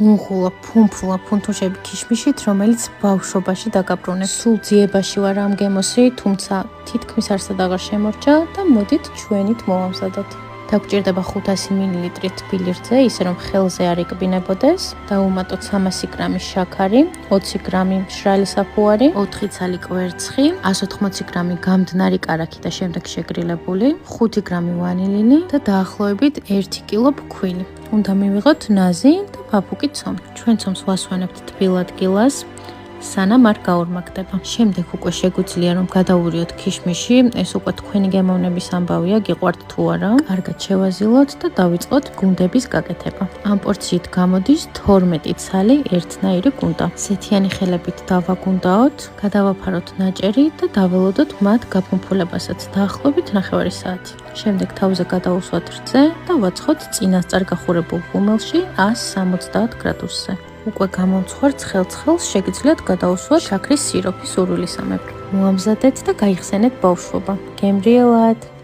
ხუნხულა, ფუმფულა, ფუნთუშები ქიშმიშით, რომელიც ბავშვობაში დაგაბრუნებს. სულ ძიებაში ვარ ამ გემოსი, თუმცა თითქმის არსად აღარ შემორჩა და მოდით ჩვენით მოვამზადოთ. დაგჭირდება 500 მლ თბილი რძე, ისე რომ ხელზე არ იკბინებოდეს. დავუმატოთ 300 გრამი შაქარი, 20 გრამი მშრალი საფუარი, 4 ცალი კვერცხი, 180 გრამი გამდნარი კარაქი და შემდეგ შეგრილებული, 5 გრამი ვანილინი და დაახლოებით 1 კილო ფქვილი. უნდა მივიღოთ ნაზი და ფაფუკი ცომი. ჩვენ ცომს ვასვანებთ თბილად გილას, სანამ არ გაორმაგდება. შემდეგ უკვე შეგვიძლია რომ გადავურიოთ ქიშმიში, ეს უკვე თქვენი გემოვნების ამბავია, გიყვართ თუ არა. კარგად შევაზილოთ და დავიწყოთ გუნდების გაკეთება. ამ პორციით გამოდის 12 ცალი ერთნაირი გუნდა. სეთიანი ხელებით დავაგუნდაოთ, გადავაფაროთ ნაჭერი და დაველოდოთ მათ გაფუმფულებასაც დაახლოებით 9 საათი. შემდეგ თავზე გადავუსვათ რძე და ვაცხოთ წინასწარ გახურებულ ღუმელში 170 გრადუსზე. უკვე გამომცხვარ ცხელ-ცხელს შეგიძლიათ გადაუსვათ შაქრის სიროფის სურვილისამებრ. მოამზადეთ და გაიხსენეთ ბავშვობა. გემრიელად!